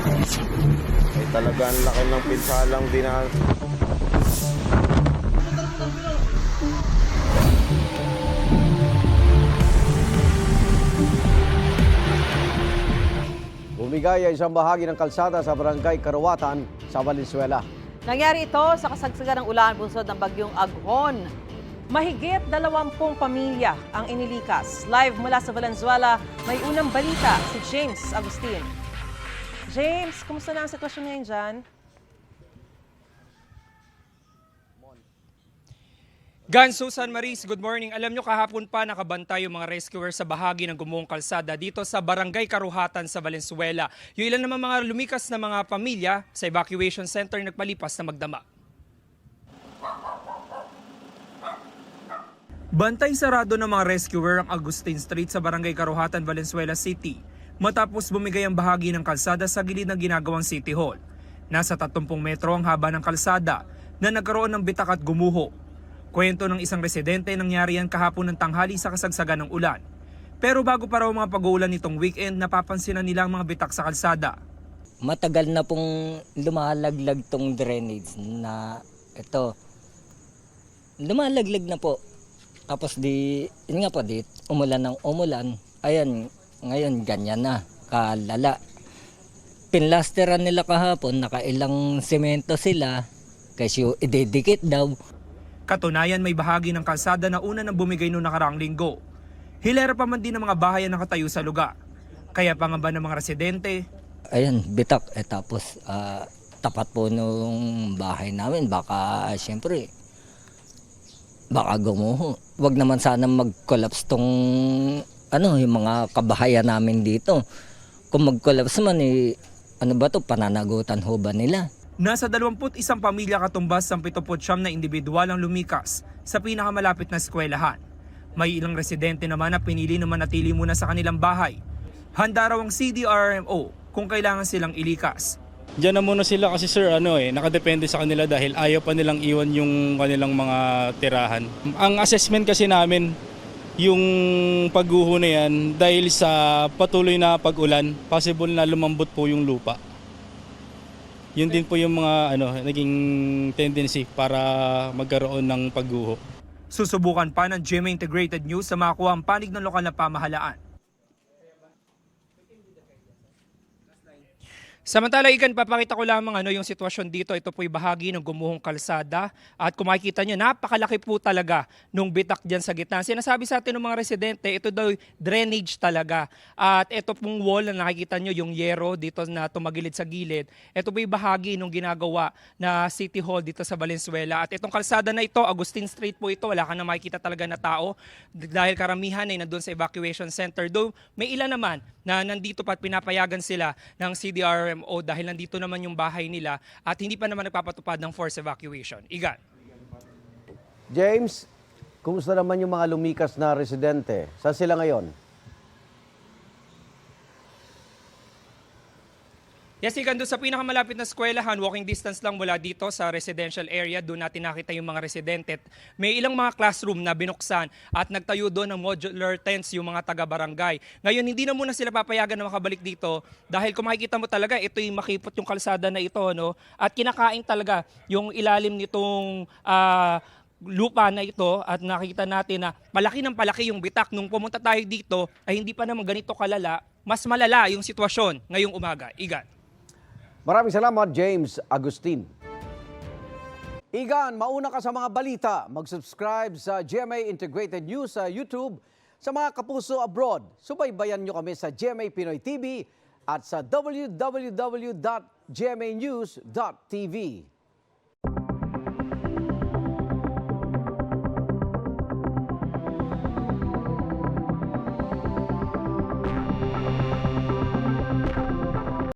Ay talaga ang laki ng pinsalang dinan. Bumigay ang isang bahagi ng kalsada sa barangay Karawatan sa Valenzuela. Nangyari ito sa kasagsagan ng ulan bunsod ng bagyong Aghon. Mahigit 20 pamilya ang inilikas. Live mula sa Valenzuela, may unang balita si James Agustin. James, kumusta na ang sitwasyon ngayon dyan? Gan Susan Maris, good morning. Alam nyo kahapon pa nakabantay yung mga rescuers sa bahagi ng gumuhong kalsada dito sa Barangay Karuhatan sa Valenzuela. Yung ilan naman mga lumikas na mga pamilya sa evacuation center nagpalipas na magdama. Bantay sarado ng mga rescuer ang Agustin Street sa Barangay Karuhatan, Valenzuela City matapos bumigay ang bahagi ng kalsada sa gilid ng ginagawang City Hall. Nasa 30 metro ang haba ng kalsada na nagkaroon ng bitak at gumuho. Kwento ng isang residente, nangyari yan kahapon ng tanghali sa kasagsagan ng ulan. Pero bago pa raw mga pag-uulan nitong weekend, napapansin na nila ang mga bitak sa kalsada. Matagal na pong lumalaglag tong drainage na ito. Lumalaglag na po. Tapos yun nga po, umulan ng umulan. Ayan, ngayon ganyan na, kalala. Pinlasteran nila kahapon, nakailang semento sila kasi ididikit daw. Katunayan may bahagi ng kalsada na una nang bumigay noong nakaraang linggo. Hilera pa man din ng mga bahay na nakatayo sa lugar. Kaya pangamba ng mga residente. Ayan, bitak. Tapos tapat po nung bahay namin. Baka siyempre, baka gumuho. Wag naman sana mag-collapse tong yung mga kabahayan namin dito. Kung mag-collapse man, ano ba to, pananagutan ho ba nila? Nasa 21 pamilya katumbas ng 79 na individual ang lumikas sa pinakamalapit na eskwelahan. May ilang residente naman na pinili na manatili muna sa kanilang bahay. Handa raw ang CDRMO kung kailangan silang ilikas. Diyan na muna sila kasi sir, nakadepende sa kanila dahil ayaw pa nilang iwan yung kanilang mga tirahan. Ang assessment kasi namin, yung pagguho na yan, dahil sa patuloy na pag-ulan, possible na lumambot po yung lupa. Yun din po yung mga naging tendency para magkaroon ng pagguho. Susubukan pa ng GMA Integrated News sa makuha ang panig ng lokal na pamahalaan. Samantala, Igan, papakita ko lamang yung sitwasyon dito. Ito po'y bahagi ng gumuhong kalsada. At kung makikita nyo, napakalaki po talaga nung bitak dyan sa gitna. Sinasabi sa atin ng mga residente, ito daw drainage talaga. At ito pong wall na nakikita nyo, yung yero dito na tumagilid sa gilid. Ito po'y bahagi nung ginagawa na City Hall dito sa Valenzuela. At itong kalsada na ito, Agustin Street po ito, wala ka na makikita talaga na tao. Dahil karamihan ay nandun sa evacuation center. Though may ilan naman na nandito pa at pinapayagan sila ng CDRMO dahil nandito naman yung bahay nila at hindi pa naman nagpapatupad ng forced evacuation. Igan. James, kumusta naman yung mga lumikas na residente? Saan sila ngayon? Yes, Igan, doon sa pinakamalapit na eskwelahan, walking distance lang mula dito sa residential area, doon natin nakita yung mga residente. May ilang mga classroom na binuksan at nagtayo doon ng modular tents yung mga taga-barangay. Ngayon, hindi na muna sila papayagan na makabalik dito dahil kung makikita mo talaga, ito yung makipot yung kalsada na ito, at kinakain talaga yung ilalim nitong lupa na ito at nakita natin na palaki ng palaki yung bitak. Nung pumunta tayo dito ay hindi pa naman ganito kalala, mas malala yung sitwasyon ngayong umaga. Igan. Maraming salamat, James Agustin. Igan, mauna ka sa mga balita. Mag-subscribe sa GMA Integrated News sa YouTube. Sa mga kapuso abroad, subaybayan nyo kami sa GMA Pinoy TV at sa www.gmanews.tv.